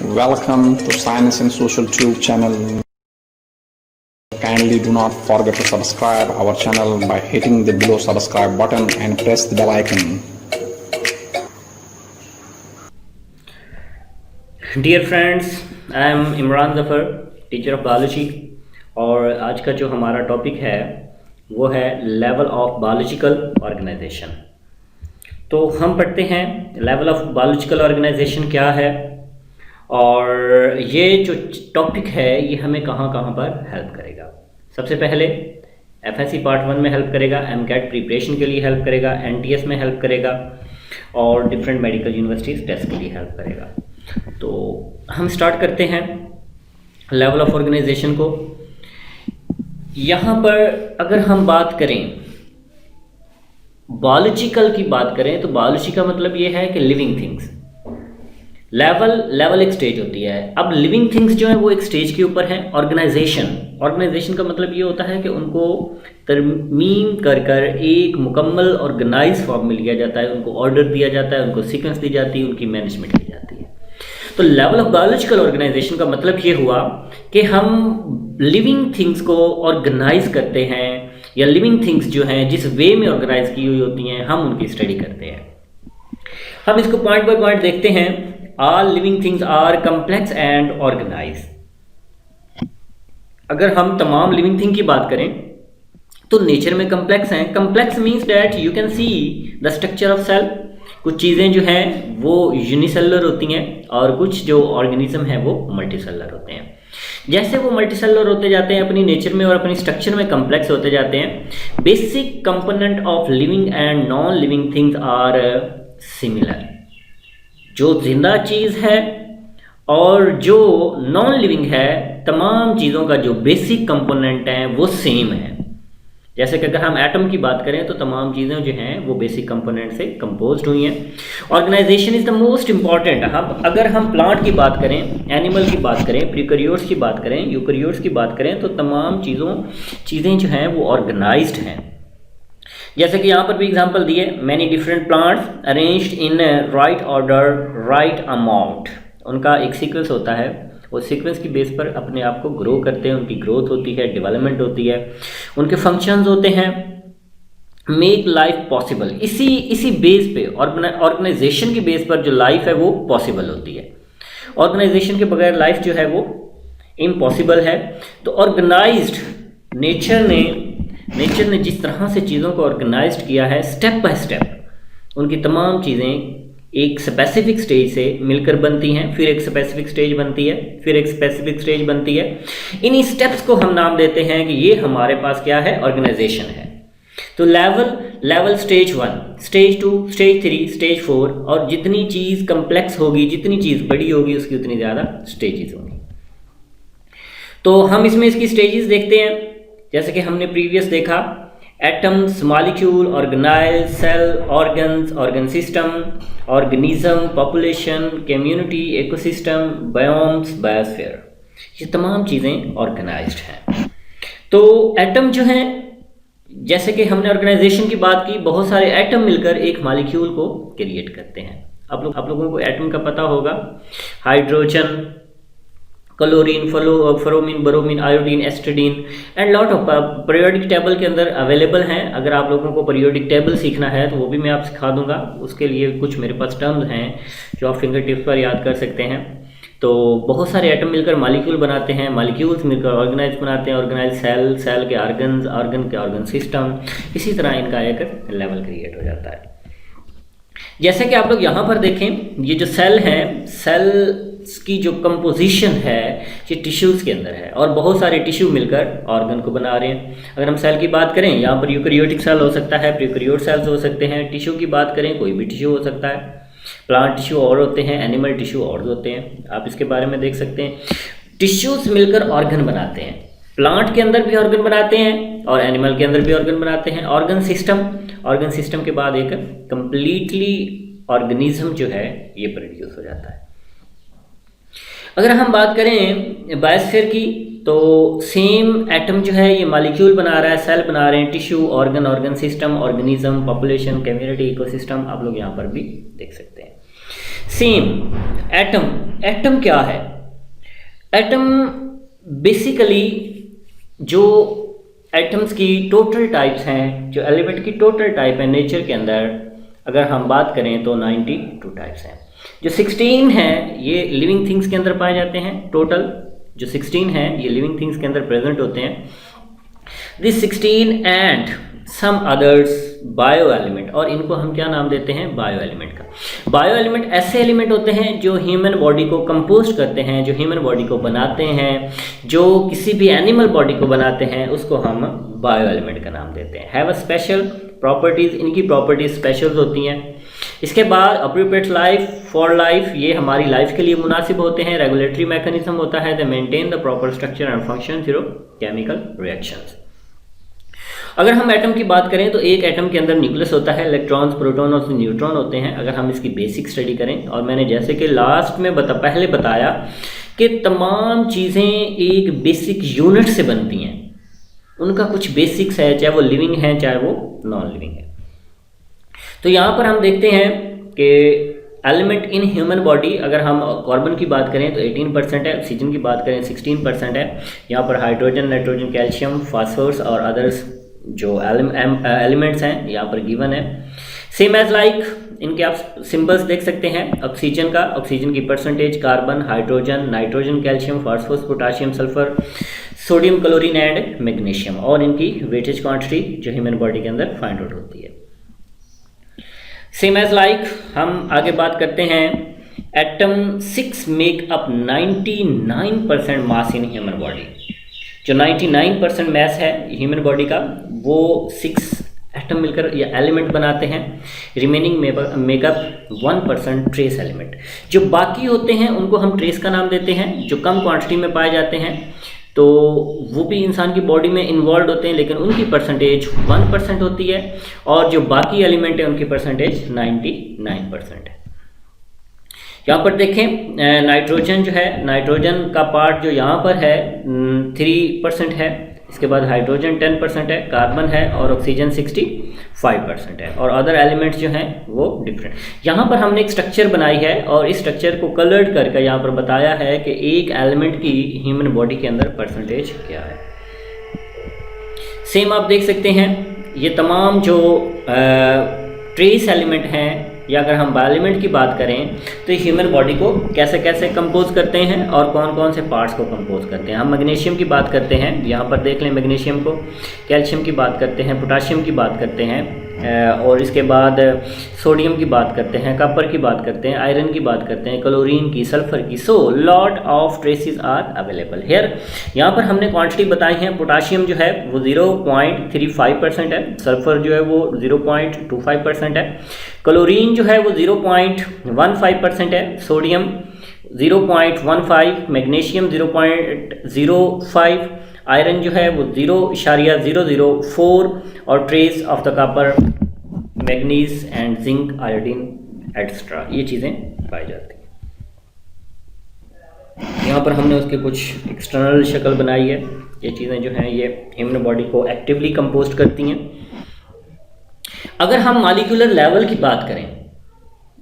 Welcome to Science and Social Tube channel. Kindly do not forget to subscribe our channel by hitting the below subscribe button and press the bell icon. Dear friends, I am Imran Zafar, teacher of biology. और आज का जो हमारा topic है वो है level of biological organisation. तो हम पढ़ते हैं लेवल ऑफ बायोलॉजिकल ऑर्गेनाइजेशन क्या है और ये जो टॉपिक है ये हमें कहाँ कहाँ पर हेल्प करेगा। सबसे पहले एफएससी पार्ट 1 में हेल्प करेगा, एमकैट प्रिपरेशन के लिए हेल्प करेगा, एनटीएस में हेल्प करेगा और डिफरेंट मेडिकल यूनिवर्सिटीज़ टेस्ट के लिए हेल्प करेगा। तो हम स्टार्ट करते हैं लेवल ऑफ ऑर्गेनाइजेशन को। यहाँ पर अगर हम बात करें बायोलॉजिकल की बात करें तो बायोलॉजी का मतलब ये है कि लिविंग थिंग्स। लेवल एक स्टेज होती है। अब लिविंग थिंग्स जो है वो एक स्टेज के ऊपर है। ऑर्गेनाइजेशन का मतलब ये होता है कि उनको तरमीम कर कर एक मुकम्मल ऑर्गेनाइज फॉर्म में लिया जाता है, उनको ऑर्डर दिया जाता है, उनको सीक्वेंस दी जाती है, उनकी मैनेजमेंट की जाती है। तो लेवल ऑफ बायोलॉजिकल ऑर्गेनाइजेशन का मतलब ये हुआ कि हम लिविंग थिंग्स को ऑर्गेनाइज करते हैं या लिविंग थिंग्स जो हैं जिस वे में ऑर्गेनाइज की हुई होती हैं हम उनकी स्टडी करते हैं। हम इसको पॉइंट बाय पॉइंट देखते हैं। All living things are complex and organise. अगर हम तमाम लिविंग थिंग की बात करें तो नेचर में कम्प्लेक्स हैं। Complex means that you can see the structure of cell. कुछ चीज़ें जो हैं वो यूनिसेलुलर होती हैं और कुछ जो ऑर्गेनिज्म है वो मल्टीसेलुलर होते हैं। जैसे वो मल्टीसेलुलर होते जाते हैं अपनी नेचर में और अपनी स्ट्रक्चर में कम्प्लेक्स होते जाते हैं, basic component of living and non living things are similar. जो जिंदा चीज़ है और जो नॉन लिविंग है, तमाम चीज़ों का जो बेसिक कंपोनेंट है वो सेम है। जैसे कि अगर हम एटम की बात करें तो तमाम चीज़ें जो हैं वो बेसिक कंपोनेंट से कंपोज्ड हुई हैं। Organisation is the most important. अगर हम प्लांट की बात करें, एनिमल की बात करें, प्रीकैरियोट्स की बात करें, यूकैरियोट्स की बात करें तो तमाम चीज़ें जो हैं वो ऑर्गेनाइज्ड हैं। जैसे कि यहाँ पर भी एग्जांपल दिए, many different plants arranged in right order, right amount. उनका एक सीक्वेंस होता है, वो सीक्वेंस की बेस पर अपने आप को ग्रो करते हैं, उनकी ग्रोथ होती है, डेवलपमेंट होती है, उनके फंक्शंस होते हैं, मेक लाइफ पॉसिबल। इसी बेस पे ऑर्गेनाइजेशन की बेस पर जो लाइफ है वो पॉसिबल होती है। ऑर्गेनाइजेशन के बगैर लाइफ जो है वो इम्पॉसिबल है। तो ऑर्गेनाइज्ड नेचर ने जिस तरह से चीज़ों को ऑर्गेनाइज्ड किया है, स्टेप बाय स्टेप उनकी तमाम चीज़ें एक स्पेसिफिक स्टेज से मिलकर बनती हैं, फिर एक स्पेसिफिक स्टेज बनती है, फिर एक स्पेसिफिक स्टेज बनती है। इन्हीं स्टेप्स को हम नाम देते हैं कि ये हमारे पास क्या है, ऑर्गेनाइजेशन है। तो level stage 1, stage 2, stage 3, stage 4 और जितनी चीज़ कम्प्लेक्स होगी, जितनी चीज़ बड़ी होगी उसकी उतनी ज़्यादा स्टेजेस होंगी। तो हम इसमें इसकी स्टेजेस देखते हैं। जैसे कि हमने प्रीवियस देखा, atoms, molecule, organelle, cell, organs, organ system, organism, population, community, ecosystem, biomes, biosphere, ये तमाम चीज़ें ऑर्गेनाइज्ड हैं। तो एटम जो हैं, जैसे कि हमने ऑर्गेनाइजेशन की बात की, बहुत सारे एटम मिलकर एक मॉलिक्यूल को क्रिएट करते हैं। आप लोगों को एटम का पता होगा, hydrogen, chlorine, fluorine, bromine, iodine, astatine and lot of periodic table के अंदर अवेलेबल हैं। अगर आप लोगों को पीरियोडिक टेबल सीखना है तो वो भी मैं आप सिखा दूंगा। उसके लिए कुछ मेरे पास टर्म्स हैं जो आप फिंगर टिप्स पर याद कर सकते हैं। तो बहुत सारे एटम मिलकर मॉलिक्यूल बनाते हैं, मॉलिक्यूल्स मिलकर ऑर्गेनाइज बनाते हैं, ऑर्गेनाइज सेल के ऑर्गन्स, ऑर्गन के ऑर्गन सिस्टम, इसी तरह इनका एक लेवल क्रिएट हो जाता है। जैसे कि आप लोग यहाँ पर देखें, ये जो सेल है, सेल की जो कंपोजिशन है ये टिश्यूज़ के अंदर है और बहुत सारे टिश्यू मिलकर ऑर्गन को बना रहे हैं। अगर हम सेल की बात करें, यहाँ पर यूकैरियोटिक सेल हो सकता है, प्रीकैरियोट सेल्स हो सकते हैं। टिश्यू की बात करें, कोई भी टिश्यू हो सकता है। प्लांट टिश्यू और होते हैं, एनिमल टिश्यू और होते हैं, आप इसके बारे में देख सकते हैं। टिश्यूज़ मिलकर ऑर्गन बनाते हैं। प्लांट के अंदर भी ऑर्गन बनाते हैं और एनिमल के अंदर भी ऑर्गन बनाते हैं। ऑर्गन सिस्टम के बाद एक कंप्लीटली ऑर्गेनिज्म जो है ये प्रोड्यूस हो जाता है। अगर हम बात करें बायोस्फीयर की तो सेम एटम जो है ये मॉलिक्यूल बना रहा है, सेल बना रहे हैं, tissue, organ system, organism, population, community, ecosystem, आप लोग यहाँ पर भी देख सकते हैं। सेम एटम, एटम क्या है? एटम बेसिकली जो एटम्स की टोटल टाइप्स हैं, जो एलिमेंट की टोटल टाइप है नेचर के अंदर, अगर हम बात करें तो 92 टाइप्स हैं। जो 16 हैं ये लिविंग थिंग्स के अंदर पाए जाते हैं। टोटल जो 16 हैं ये लिविंग थिंग्स के अंदर प्रेजेंट होते हैं। This 16 and some others bio element, और इनको हम क्या नाम देते हैं? बायो एलिमेंट का। बायो एलिमेंट ऐसे एलिमेंट होते हैं जो ह्यूमन बॉडी को कंपोज करते हैं, जो ह्यूमन बॉडी को बनाते हैं, जो किसी भी एनिमल बॉडी को बनाते हैं, उसको हम बायो एलिमेंट का नाम देते हैं। हैव अ स्पेशल प्रॉपर्टीज, इनकी प्रॉपर्टीज स्पेशल होती हैं। इसके बाद अप्रोप्रिएट लाइफ फॉर लाइफ, ये हमारी लाइफ के लिए मुनासिब होते हैं। रेगुलेटरी मैकेनिज्म होता है, दे maintain the proper structure and function through chemical reactions. अगर हम एटम की बात करें तो एक एटम के अंदर न्यूक्लियस होता है, इलेक्ट्रॉन्स, प्रोटॉन और न्यूट्रॉन होते हैं। अगर हम इसकी बेसिक स्टडी करें, और मैंने जैसे कि लास्ट में पहले बताया कि तमाम चीज़ें एक बेसिक यूनिट से बनती हैं, उनका कुछ बेसिक्स है, चाहे वो लिविंग है चाहे वो नॉन लिविंग है। तो यहाँ पर हम देखते हैं कि एलिमेंट इन ह्यूमन बॉडी, अगर हम कार्बन की बात करें तो 18% है, ऑक्सीजन की बात करें 16% है। यहाँ पर हाइड्रोजन, नाइट्रोजन, कैल्शियम, फास्फोरस और अदर्स जो एलिमेंट्स हैं यहाँ पर गिवन है। सेम एज लाइक इनके आप सिंबल्स देख सकते हैं। ऑक्सीजन का, ऑक्सीजन की percentage, carbon, hydrogen, nitrogen, calcium, phosphorus, potassium, sulphur, sodium, chlorine and magnesium, और इनकी वेटेज क्वांटिटी जो ह्यूमन बॉडी के अंदर फाइंड आउट होती है। सेम एज लाइक हम आगे बात करते हैं। Atom 6 make up 99% mass in human body. जो 99% मास है ह्यूमन बॉडी का, वो 6 एटम मिलकर या एलिमेंट बनाते हैं। Remaining makeup 1% trace element. जो बाकी होते हैं उनको हम ट्रेस का नाम देते हैं। जो कम क्वांटिटी में पाए जाते हैं तो वो भी इंसान की बॉडी में इन्वॉल्व होते हैं, लेकिन उनकी परसेंटेज 1% होती है, और जो बाकी एलिमेंट है उनकी परसेंटेज 99% है। यहाँ पर देखें नाइट्रोजन जो है, नाइट्रोजन का पार्ट जो यहाँ पर है 3% है। इसके बाद हाइड्रोजन 10% है, कार्बन है, और ऑक्सीजन 65% है, और अदर एलिमेंट्स जो हैं वो डिफरेंट। यहाँ पर हमने एक स्ट्रक्चर बनाई है और इस स्ट्रक्चर को कलर्ड करके यहाँ पर बताया है कि एक एलिमेंट की ह्यूमन बॉडी के अंदर परसेंटेज क्या है। सेम आप देख सकते हैं ये तमाम जो ट्रेस एलिमेंट हैं, या अगर हम बायोएलिमेंट की बात करें तो ह्यूमन बॉडी को कैसे कैसे कंपोज करते हैं और कौन कौन से पार्ट्स को कंपोज करते हैं। हम मैग्नीशियम की बात करते हैं, यहाँ पर देख लें मैग्नीशियम को, कैल्शियम की बात करते हैं, पोटाशियम की बात करते हैं, और इसके बाद सोडियम की बात करते हैं, कॉपर की बात करते हैं, आयरन की बात करते हैं, क्लोरीन की, सल्फर की। So lot of traces are available here. यहाँ पर हमने क्वांटिटी बताई है। पोटाशियम जो है वो 0.35% है, सल्फर जो है वो 0.25% है, क्लोरीन जो है वो 0.15% है, सोडियम 0.15, मैग्नीशियम 0.05, आयरन जो है वो 0.004, और trace of the copper, manganese and zinc, iodine etcetera, ये चीज़ें पाई जाती हैं। यहाँ पर हमने उसके कुछ एक्सटर्नल शक्ल बनाई है। ये चीज़ें जो हैं ये ह्यूमन बॉडी को एक्टिवली कंपोज करती हैं। अगर हम मॉलिक्यूलर लेवल की बात करें,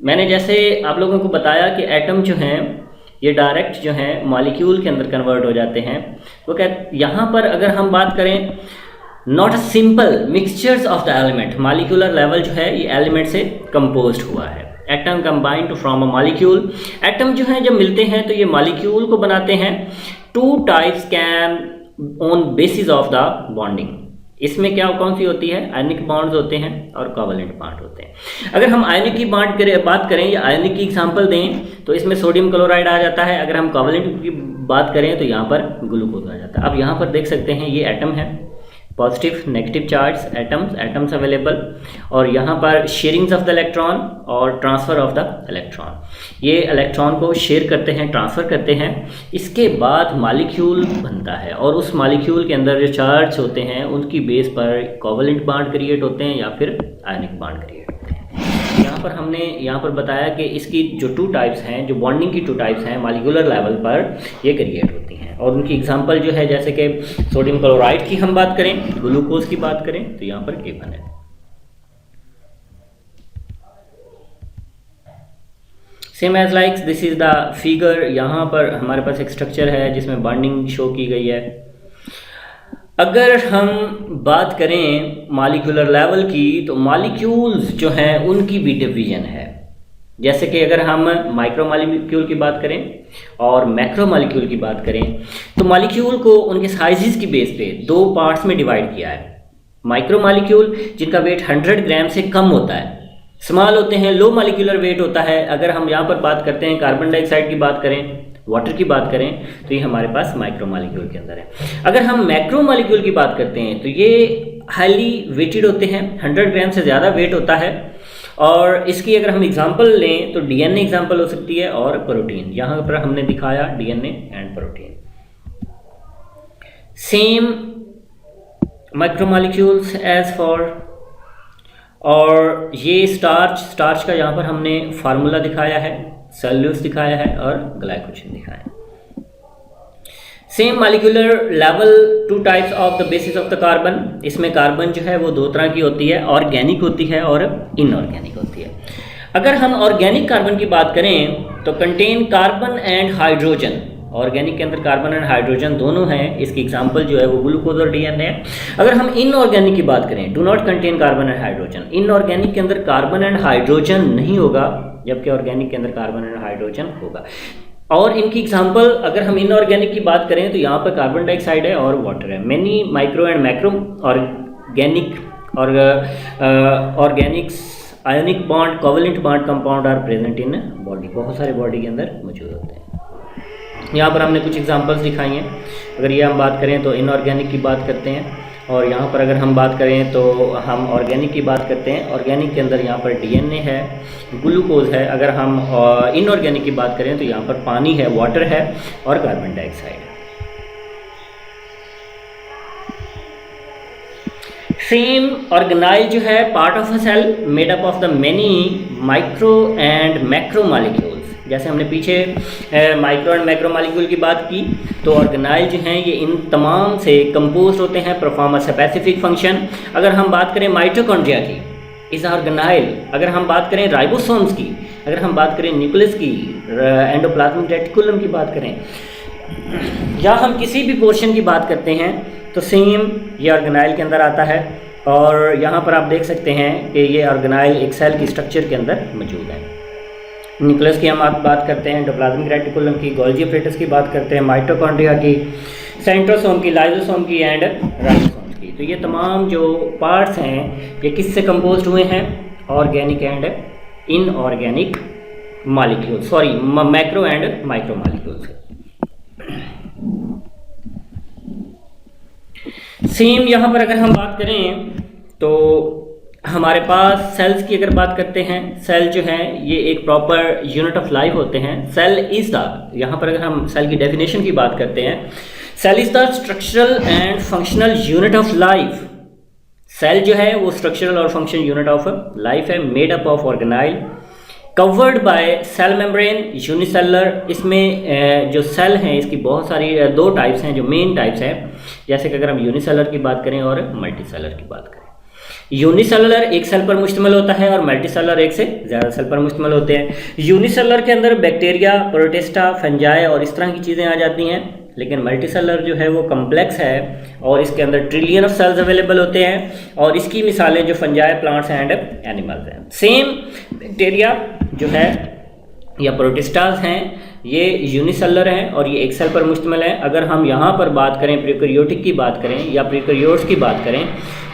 मैंने जैसे आप लोगों को बताया कि एटम जो हैं ये डायरेक्ट जो हैं मॉलिक्यूल के अंदर कन्वर्ट हो जाते हैं। तो क्या यहाँ पर अगर हम बात करें, not a simple mixtures of the element, molecular level जो है ये एलिमेंट से कंपोज्ड हुआ है। Atom combined from a molecule, atom जो हैं जब मिलते हैं तो ये मॉलिक्यूल को बनाते हैं। 2 types can on basis of the bonding. इसमें क्या कौन सी होती है? आयनिक बॉन्ड्स होते हैं और कोवलेंट बॉन्ड होते हैं। अगर हम आयनिक की बात करें या आयनिक की एग्जांपल दें तो इसमें सोडियम क्लोराइड आ जाता है। अगर हम कोवलेंट की बात करें तो यहाँ पर ग्लूकोज आ जाता है। अब यहाँ पर देख सकते हैं ये एटम है, positive negative charge atoms available, और यहाँ पर शेयरिंग्स ऑफ द इलेक्ट्रॉन और ट्रांसफ़र ऑफ द इलेक्ट्रॉन। ये इलेक्ट्रॉन को शेयर करते हैं, ट्रांसफ़र करते हैं। इसके बाद मॉलिक्यूल बनता है और उस मॉलिक्यूल के अंदर जो चार्ज होते हैं उनकी बेस पर कोवलेंट बॉन्ड क्रिएट होते हैं या फिर आयनिक बॉन्ड क्रिएट होते हैं। यहाँ पर हमने यहाँ पर बताया कि इसकी जो 2 टाइप्स हैं, जो बॉन्डिंग की 2 टाइप्स हैं मॉलिक्यूलर लेवल पर ये क्रिएट होती हैं, और उनकी एग्जांपल जो है जैसे कि सोडियम क्लोराइड की हम बात करें, ग्लूकोज की बात करें तो यहाँ पर गिवन है। Same as like this is the figure. यहाँ पर हमारे पास एक स्ट्रक्चर है जिसमें बॉन्डिंग शो की गई है। अगर हम बात करें मॉलिक्यूलर लेवल की, तो मॉलिक्यूल्स जो हैं उनकी भी डिवीजन है। जैसे कि अगर हम माइक्रो मॉलिक्यूल की बात करें और मैक्रो मॉलिक्यूल की बात करें, तो मॉलिक्यूल को उनके साइजेस की बेस पे दो पार्ट्स में डिवाइड किया है। माइक्रो मॉलिक्यूल जिनका वेट 100 ग्राम से कम होता है, स्मॉल होते हैं, लो मॉलिक्यूलर वेट होता है। अगर हम यहाँ पर बात करते हैं कार्बन डाइऑक्साइड की बात करें, वाटर की बात करें, तो ये हमारे पास माइक्रो मॉलिक्यूल के अंदर है। अगर हम मैक्रो मॉलिक्यूल की बात करते हैं तो ये हाईली वेटेड होते हैं, 100 ग्राम से ज़्यादा वेट होता है। और इसकी अगर हम एग्जांपल लें तो डीएनए एग्जांपल हो सकती है और प्रोटीन। यहाँ पर हमने दिखाया DNA and protein. Same micromolecules as for, और ये स्टार्च का यहाँ पर हमने फार्मूला दिखाया है, सेल्यूलोज दिखाया है और ग्लाइकोजन दिखाया है। Same molecular level, two types of the basis of the carbon. इसमें कार्बन जो है वो दो तरह की होती है, ऑर्गेनिक होती है और इनऑर्गेनिक होती है। अगर हम ऑर्गेनिक कार्बन की बात करें तो contain carbon and hydrogen. Organic के अंदर कार्बन एंड हाइड्रोजन दोनों हैं। इसकी एग्जांपल जो है वो ग्लूकोज और डीएनए है। अगर हम इनऑर्गेनिक की बात करें, do not contain carbon and hydrogen. Inorganic के अंदर कार्बन एंड हाइड्रोजन नहीं होगा, जबकि ऑर्गेनिक के अंदर कार्बन एंड हाइड्रोजन होगा। और इनकी एग्जांपल अगर हम इनऑर्गेनिक की बात करें तो यहाँ पर कार्बन डाइऑक्साइड है और वाटर है। Many micro and macro organic और organics ionic bond, covalent bond compound are present in body. बहुत सारे बॉडी के अंदर मौजूद होते हैं। यहाँ पर हमने कुछ एग्जांपल्स दिखाई हैं। अगर ये हम बात करें तो इनऑर्गेनिक की बात करते हैं, और यहाँ पर अगर हम बात करें तो हम ऑर्गेनिक की बात करते हैं। ऑर्गेनिक के अंदर यहाँ पर डीएनए है, ग्लूकोज है। अगर हम इनऑर्गेनिक की बात करें तो यहाँ पर पानी है, वाटर है और कार्बन डाइऑक्साइड है। सेम ऑर्गेनाइल जो है part of a cell made up of the many micro and macro molecules. जैसे हमने पीछे माइक्रो एंड मैक्रो मॉलिक्यूल की बात की, तो ऑर्गेनाइल जो हैं ये इन तमाम से कंपोज होते हैं, परफॉर्म अ स्पेसिफिक फंक्शन। अगर हम बात करें माइटोकॉन्ड्रिया की, इस ऑर्गेनाइल। अगर हम बात करें राइबोसोम्स की, अगर हम बात करें न्यूक्लियस की, एंडोप्लाज्मिक रेटिकुलम की बात करें, या हम किसी भी पोर्शन की बात करते हैं, तो सेम ये ऑर्गेनाइल के अंदर आता है। और यहाँ पर आप देख सकते हैं कि ये ऑर्गेनाइल एक सेल की स्ट्रक्चर के अंदर मौजूद है। न्यूक्लियस की हम बात करते हैं, एंडोप्लाज्मिक रेटिकुलम की, गोल्गी एपरेटस की बात करते हैं, माइटोकॉन्ड्रिया की, सेंट्रोसोम की, लाइसोसोम की एंड राइबोसोम की। तो ये तमाम जो पार्ट्स हैं ये किससे कंपोज्ड हुए हैं? Organic and inorganic molecule, sorry macro and micro molecule से। सेम यहाँ पर अगर हम बात करें तो हमारे पास सेल्स की अगर बात करते हैं, सेल जो है ये एक प्रॉपर यूनिट ऑफ लाइफ होते हैं। सेल इज द, यहाँ पर अगर हम सेल की डेफिनेशन की बात करते हैं, cell is the structural and functional unit of life. Cell जो है वो स्ट्रक्चरल और फंक्शन यूनिट ऑफ लाइफ है, made up of organelle, covered by cell membrane, unicellular. इसमें जो सेल हैं इसकी बहुत सारी दो टाइप्स हैं जो मेन टाइप्स हैं, जैसे कि अगर हम यूनिसेलर की बात करें और मल्टीसेलर की बात करें। यूनिसेलुलर एक सेल पर मुश्तमिल होता है और मल्टीसेलुलर एक से ज़्यादा सेल पर मुश्तमिल होते हैं। यूनिसेलुलर के अंदर बैक्टीरिया, प्रोटिस्टा, फंजाई और इस तरह की चीज़ें आ जाती हैं, लेकिन मल्टीसेलुलर जो है वो कम्प्लेक्स है और इसके अंदर ट्रिलियन ऑफ सेल्स अवेलेबल होते हैं, और इसकी मिसालें जो फंजाई, प्लांट्स एंड एनिमल्स हैं। सेम बैक्टीरिया जो है या प्रोटिस्टास हैं ये यूनिसेलुलर हैं और ये एक सेल पर मुश्तमिल है। अगर हम यहाँ पर बात करें प्रीकैरियोटिक की बात करें या प्रीकैरियोट्स की बात करें,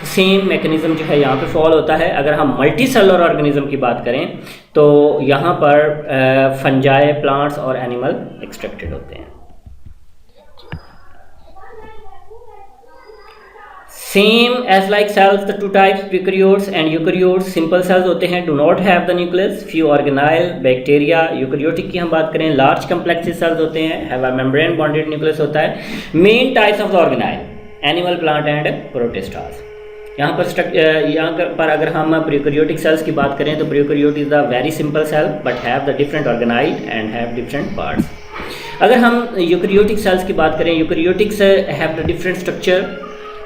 सेम मैकेनिज्म जो है यहाँ पे फॉलो होता है। अगर हम मल्टीसेलुलर ऑर्गेनिज्म की बात करें तो यहाँ पर फंजाई, प्लांट्स और एनिमल एक्सट्रैक्टेड होते हैं। Same as like cells, the two types prokaryotes and eukaryotes. Simple cells होते हैं, do not have the nucleus. Few organelle, bacteria. Eukaryotic की हम बात करें, लार्ज कम्प्लेक्स सेल्स होते हैं, have a membrane bonded nucleus होता है। Main types of the organelle, animal, plant and protistas. यहाँ पर अगर हम प्रीकैरियोटिक सेल्स की बात करें तो prokaryote is the very simple cell but have the different organelle and have different parts. अगर हम यूकैरियोटिक सेल्स की बात करें, eukaryotics have the different structure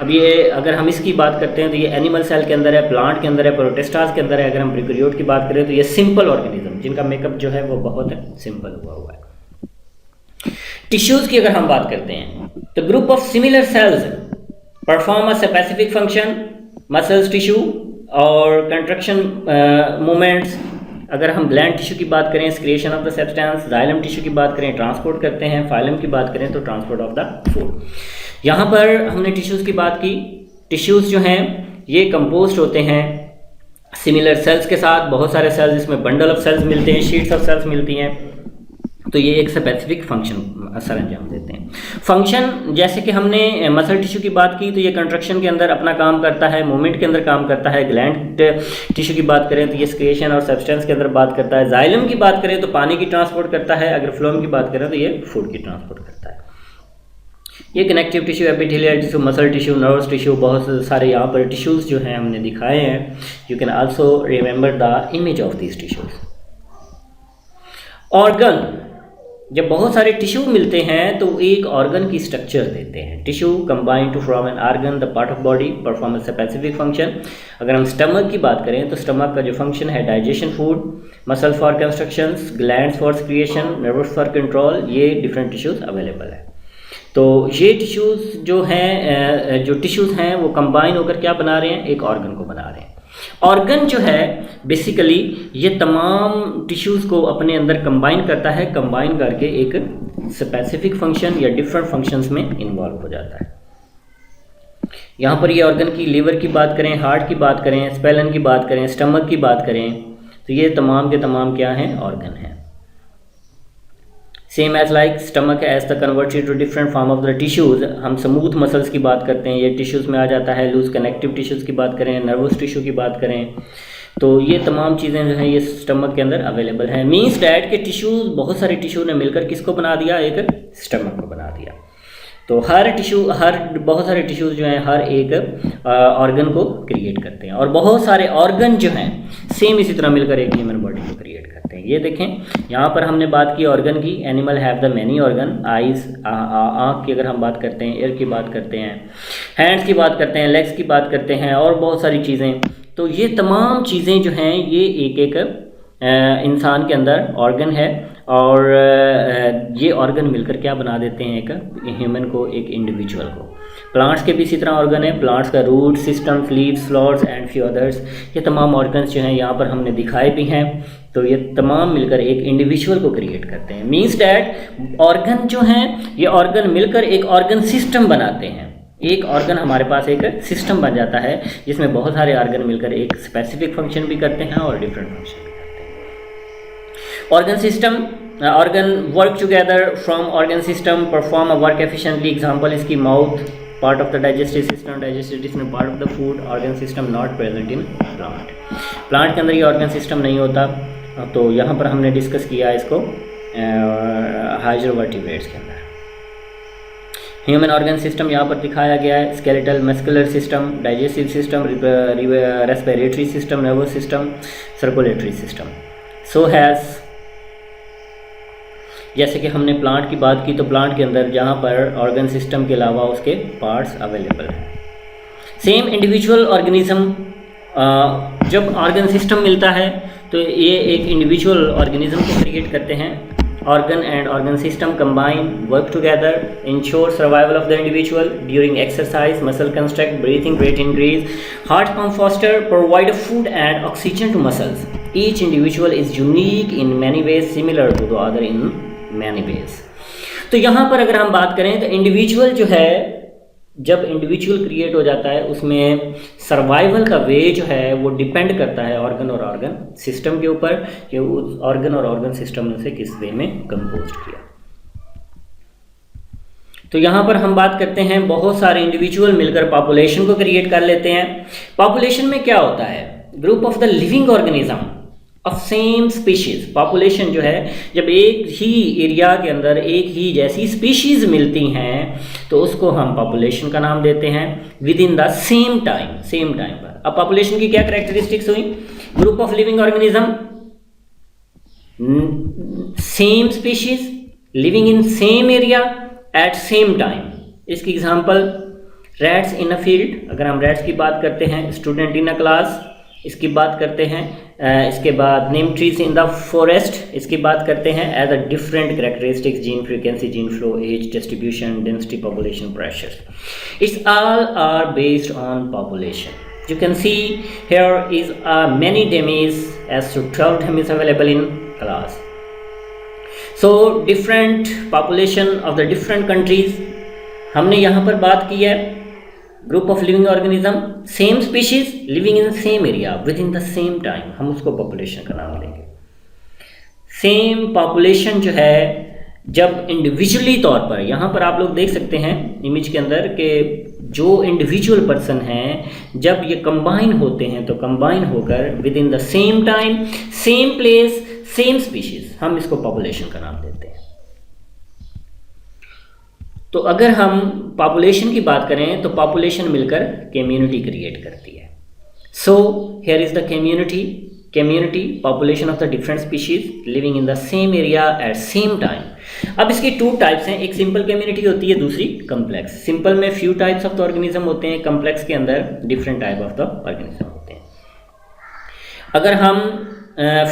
अब ये अगर हम इसकी बात करते हैं तो ये एनिमल सेल के अंदर है, प्लांट के अंदर है, प्रोटिस्टास के अंदर है। अगर हम प्रोकैरियोट की बात करें तो ये सिंपल ऑर्गेनिज्म जिनका मेकअप जो है वो बहुत सिंपल हुआ है। टिश्यूज की अगर हम बात करते हैं तो group of similar cells perform a specific function, muscles tissue और कंट्रक्शन मूवमेंट्स। अगर हम ग्लैंड टिश्यू की बात करें secretion of the substance, xylem tissue की बात करें ट्रांसपोर्ट करते हैं, फाइलम की बात करें तो ट्रांसपोर्ट ऑफ द फूड। यहाँ पर हमने टिश्यूज़ की बात की। टिश्यूज़ जो हैं ये कंपोस्ट होते हैं सिमिलर सेल्स के साथ, बहुत सारे सेल्स, इसमें बंडल ऑफ सेल्स मिलते हैं, शीट्स ऑफ सेल्स मिलती हैं। तो ये एक स्पेसिफिक फंक्शन सर अंजाम देते हैं। फंक्शन जैसे कि हमने मसल टिश्यू की बात की तो ये कंट्रक्शन के अंदर अपना काम करता है, मूवमेंट के अंदर काम करता है। ग्लैंड टिश्यू की बात करें तो ये सिक्रेशन और सब्सटेंस के अंदर बात करता है। जाइलम की बात करें तो पानी की ट्रांसपोर्ट करता है। अगर फ्लोएम की बात करें तो ये फूड की ट्रांसपोर्ट करता है। ये connective tissue, epithelial tissue, muscle tissue, nerves tissue, बहुत सारे यहाँ पर टिश्यूज़ जो हैं हमने दिखाए हैं। You can also remember the image of these tissues. Organ, जब बहुत सारे टिश्यू मिलते हैं तो एक ऑर्गन की स्ट्रक्चर देते हैं। Tissue combine to form an organ, the part of body perform a specific function. अगर हम स्टमक की बात करें तो स्टमक का जो फंक्शन है digestion food, muscle for constructions, glands for secretion, nerves for control, ये डिफरेंट टिश्यूज़ अवेलेबल है। तो ये टिश्यूज़ जो हैं, जो टिश्यूज़ हैं वो कंबाइन होकर क्या बना रहे हैं, एक ऑर्गन को बना रहे हैं। ऑर्गन जो है बेसिकली ये तमाम टिश्यूज़ को अपने अंदर कंबाइन करता है, कंबाइन करके एक स्पेसिफिक फंक्शन या डिफरेंट फंक्शंस में इन्वॉल्व हो जाता है। यहाँ पर ये ऑर्गन की लीवर की बात करें, हार्ट की बात करें, स्पेलन की बात करें, स्टमक की बात करें, तो ये तमाम के तमाम क्या हैं, ऑर्गन हैं। Same as like stomach as the converted to different form of the tissues. हम स्मूथ मसल्स की बात करते हैं, ये टिश्यूज़ में आ जाता है। लूज कनेक्टिव टिश्यूज़ की बात करें, नर्वस टिश्यू की बात करें, तो ये तमाम चीज़ें जो हैं ये स्टमक के अंदर अवेलेबल हैं। मीन्स डैट के टिश्यूज़, बहुत सारे टिश्यू ने मिलकर किसको बना दिया, एक स्टमक को बना दिया। तो हर टिश्यू, बहुत सारे टिश्यूज़ जो हैं हर एक ऑर्गन को क्रिएट करते हैं, और बहुत सारे ऑर्गन जो हैं सेम इसी तरह मिलकर एक ह्यूमन बॉडी को क्रिएट करते हैं। ये देखें यहाँ पर हमने बात की ऑर्गन की। Animal have the many organ, eyes, आँख की अगर हम बात करते हैं, ईयर की बात करते हैं, हैंड्स की बात करते हैं, लेग्स की बात करते हैं, और बहुत सारी चीज़ें। तो ये तमाम चीज़ें जो हैं ये एक एक इंसान के अंदर ऑर्गन है, और ये ऑर्गन मिलकर क्या बना देते हैं, एक ह्यूमन को, एक इंडिविजुअल को। प्लांट्स के भी इसी तरह ऑर्गन है। प्लांट्स का root system, leaves, flowers and few others, ये तमाम ऑर्गन्स जो हैं यहाँ पर हमने दिखाए भी हैं। तो ये तमाम मिलकर एक इंडिविजुअल को क्रिएट करते हैं। मीन्स डैट ऑर्गन जो हैं ये ऑर्गन मिलकर एक ऑर्गन सिस्टम बनाते हैं। एक ऑर्गन हमारे पास एक सिस्टम बन जाता है जिसमें बहुत सारे ऑर्गन मिलकर एक स्पेसिफिक फंक्शन भी करते हैं और डिफरेंट फंक्शन भी करते हैं। Organ system, organ work together from organ system perform a work efficiently. Example इसकी mouth, part of the digestive system part of the food, organ system not present in plant. Plant के अंदर ये organ system नहीं होता। तो यहाँ पर हमने डिस्कस किया इसको हाइड्रोवर्टिब्रेट्स के अंदर। ह्यूमन ऑर्गन सिस्टम यहाँ पर दिखाया गया है। Skeletal, muscular system, digestive system, respiratory system, nervous system, circulatory system. So has, जैसे कि हमने प्लांट की बात की तो प्लांट के अंदर जहाँ पर ऑर्गन सिस्टम के अलावा उसके पार्ट्स अवेलेबल हैं। सेम इंडिविजुअल ऑर्गेनिज्म, जब ऑर्गन सिस्टम मिलता है तो ये एक इंडिविजुअल ऑर्गेनिज्म को क्रिएट करते हैं। Organ and organ system combine, work together, ensure survival of the individual during exercise, muscle construct, breathing rate increase, heart pump faster, provide food and oxygen to muscles. Each individual is unique in many ways, similar to the other in many ways. तो यहाँ पर अगर हम बात करें तो individual जो है, जब इंडिविजुअल क्रिएट हो जाता है उसमें सर्वाइवल का वे जो है वो डिपेंड करता है ऑर्गन और ऑर्गन सिस्टम के ऊपर कि उस ऑर्गन और ऑर्गन सिस्टम ने से किस वे में कंपोज किया। तो यहाँ पर हम बात करते हैं बहुत सारे इंडिविजुअल मिलकर पॉपुलेशन को क्रिएट कर लेते हैं। पॉपुलेशन में क्या होता है, group of the living organism of same species. Population जो है जब एक ही एरिया के अंदर एक ही जैसी स्पीशीज मिलती हैं तो उसको हम पॉपुलेशन का नाम देते हैं with in the same time पर। अब पॉपुलेशन की क्या कैरेक्टरिस्टिक्स हुई, group of living organism, same species living in same area at same time. इसकी example rats in a field, अगर हम रैट्स की बात करते हैं, स्टूडेंट इन अ क्लास इसकी बात करते हैं, इसके बाद name trees in the forest इसकी बात करते हैं, as a different characteristics, gene frequency, gene flow, age distribution, density, population pressure, its all are based on population. You can see here is many dummies as to 12 dummies available in class. So different population of the different countries. हमने यहाँ पर बात की है group of living organism, same species living in same area with in the same time, हम उसको population का नाम देंगे. सेम पॉपुलेशन जो है जब इंडिविजुअली तौर पर, यहाँ पर आप लोग देख सकते हैं इमेज के अंदर कि जो इंडिविजुअल पर्सन हैं जब ये कंबाइन होते हैं तो कंबाइन होकर with in the same time, same place, same species, हम इसको पॉपुलेशन का नाम देते हैं. तो अगर हम पॉपुलेशन की बात करें तो पॉपुलेशन मिलकर कम्युनिटी क्रिएट करती है. So here is the community population of the different species living in the same area at same time. अब इसकी टू टाइप्स हैं, एक सिंपल कम्युनिटी होती है, दूसरी कम्प्लेक्स. सिंपल में few types of the organism होते हैं, कम्प्लेक्स के अंदर different type of the organism होते हैं. अगर हम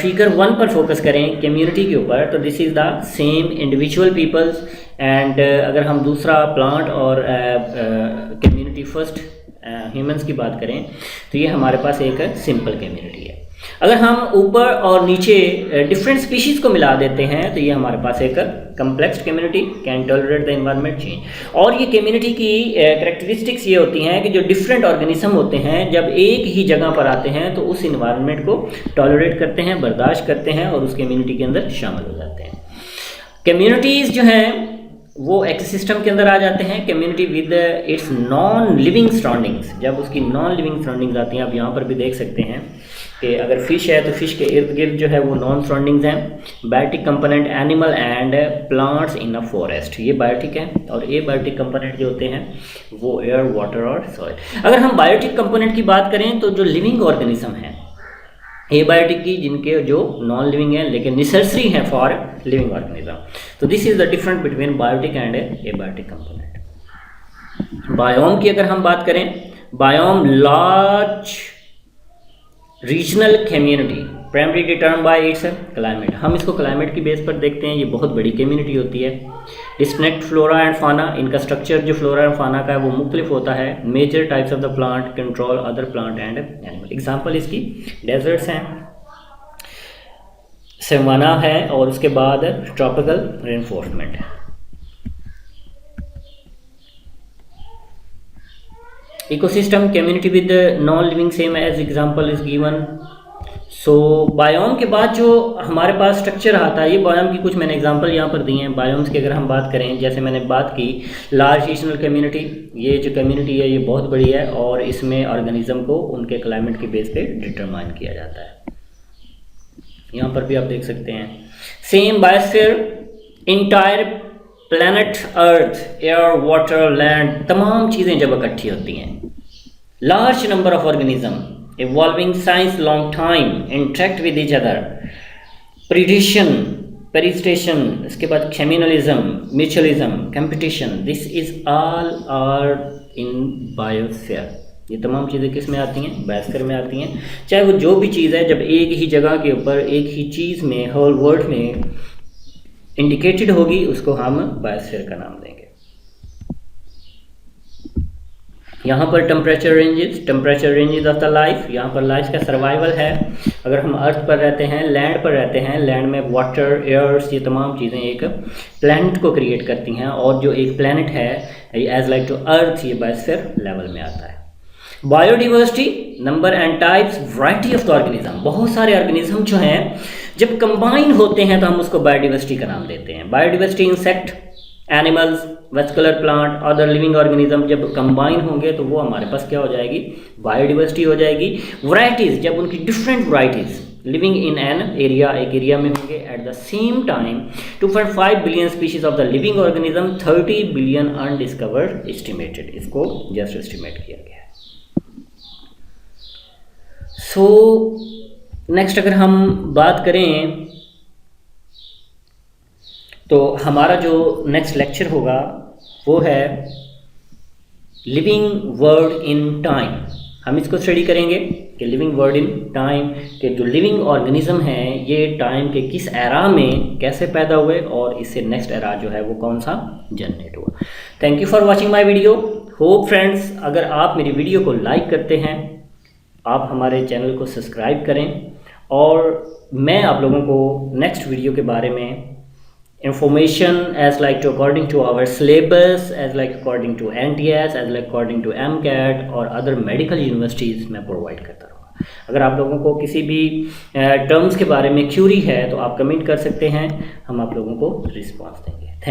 फिगर 1 पर फोकस करें कम्युनिटी के ऊपर, तो this is the same individual peoples. And अगर हम दूसरा प्लांट और कम्युनिटी फर्स्ट ह्यूमंस की बात करें तो ये हमारे पास एक सिंपल कम्युनिटी है. अगर हम ऊपर और नीचे डिफरेंट स्पीशीज को मिला देते हैं तो ये हमारे पास एक complex community can tolerate the environment change. और ये कम्युनिटी की कैरेक्टरिस्टिक्स ये होती हैं कि जो डिफरेंट ऑर्गेनिज्म होते हैं जब एक ही जगह पर आते हैं तो उस इन्वायरमेंट को टॉलरेट करते हैं, बर्दाश्त करते हैं और उस कम्युनिटी के अंदर शामिल हो जाते हैं. कम्युनिटीज़ जो हैं वो इकोसिस्टम के अंदर आ जाते हैं. Community with its non living surroundings, जब उसकी नॉन लिविंग सराउंडिंग्स आती हैं, आप यहाँ पर भी देख सकते हैं कि अगर फिश है तो फिश के इर्द गिर्द जो है वो नॉन सराउंडिंग्स हैं. Biotic component animal and plants in a forest, ये बायोटिक है. और ए बायोटिक कंपोनेंट जो होते हैं वो एयर, वाटर और सॉइल. अगर हम बायोटिक कंपोनेंट की बात करें तो जो लिविंग ऑर्गेनिज्म है एबायोटिक की, जिनके जो नॉन लिविंग है लेकिन नेसेसरी है फॉर लिविंग ऑर्गेनिज्म. तो this is the difference between biotic and abiotic component. Biome की अगर हम बात करें, biome large regional community primary determined by its climate. हम इसको क्लाइमेट की बेस पर देखते हैं, ये बहुत बड़ी कम्युनिटी होती है. डिस्टिंक्ट फ्लोरा एंड फाना, इनका स्ट्रक्चर जो फ्लोरा एंड फाना का है वो मुख्तलिफ होता है. Major types of the plant control other plant and animal. Example इसकी डेजर्ट्स हैं, सवाना है और उसके बाद ट्रॉपिकल रेनफोर्समेंट है. Ecosystem community with non living same as example is given. So biome के बाद जो हमारे पास स्ट्रक्चर आता है, ये बायोम की कुछ मैंने एग्जांपल यहाँ पर दिए हैं. बायोम्स की अगर हम बात करें, जैसे मैंने बात की लार्ज रीजनल कम्युनिटी, ये जो कम्युनिटी है ये बहुत बड़ी है और इसमें ऑर्गेनिज्म को उनके क्लाइमेट के बेस पे डिटरमाइन किया जाता है. यहाँ पर भी आप देख सकते हैं. Same biosphere, entire planet earth, air, water, land, तमाम चीज़ें जब इकट्ठी होती हैं. Large number of organism evolving since long time interact with each other, predation, peristation, इसके बाद communalism, mutualism, competition, this is all are in biosphere. ये तमाम चीज़ें किस में आती हैं? बायोस्फीयर में आती हैं. चाहे वो जो भी चीज़ है, जब एक ही जगह के ऊपर एक ही चीज़ में होल वर्ल्ड में इंडिकेटेड होगी उसको हम बायोस्फीयर का नाम देंगे. यहाँ पर temperature ranges of the life, यहाँ पर लाइफ का सर्वाइवल है. अगर हम अर्थ पर रहते हैं, लैंड पर रहते हैं, लैंड में वाटर, एयर्स, ये तमाम चीज़ें एक प्लैनेट को क्रिएट करती हैं. और जो एक प्लैनेट है एज लाइक टू अर्थ, ये बायोस्फीयर लेवल में आता है. Biodiversity, number and types, variety of the organism. बहुत सारे ऑर्गेनिज्म जो हैं जब कंबाइन होते हैं तो हम उसको बायोडिवर्सिटी का नाम देते हैं. Biodiversity insect, animals, vascular plant, other living organism जब कंबाइन होंगे तो वो हमारे पास क्या हो जाएगी? बायोडिवर्सिटी हो जाएगी. वैरायटीज़, जब उनकी different varieties living in an area, एक एरिया में होंगे at the same time. 2.5 billion species of the living organism, 30 billion undiscovered estimated. इसको जस्ट एस्टिमेट किया गया है. सो नेक्स्ट अगर हम बात करें तो हमारा जो नेक्स्ट लेक्चर होगा वो है लिविंग वर्ड इन टाइम, हम इसको स्टडी करेंगे कि लिविंग वर्ड इन टाइम के जो लिविंग ऑर्गेनिज्म हैं ये टाइम के किस एरा में कैसे पैदा हुए और इससे नेक्स्ट एरा जो है वो कौन सा जनरेट हुआ। Thank you for watching my video. Hope friends अगर आप मेरी वीडियो को लाइक करते हैं, आप हमारे चैनल को सब्सक्राइब करें और मैं आप लोगों को नेक्स्ट वीडियो के बारे में information as like to according to our syllabus, as like according to NTS, as like according to MCAT और other medical universities मैं प्रोवाइड करता रहूँगा। अगर आप लोगों को किसी भी टर्म्स के बारे में क्यूरी है तो आप कमेंट कर सकते हैं, हम आप लोगों को रिस्पॉन्स देंगे। थैंक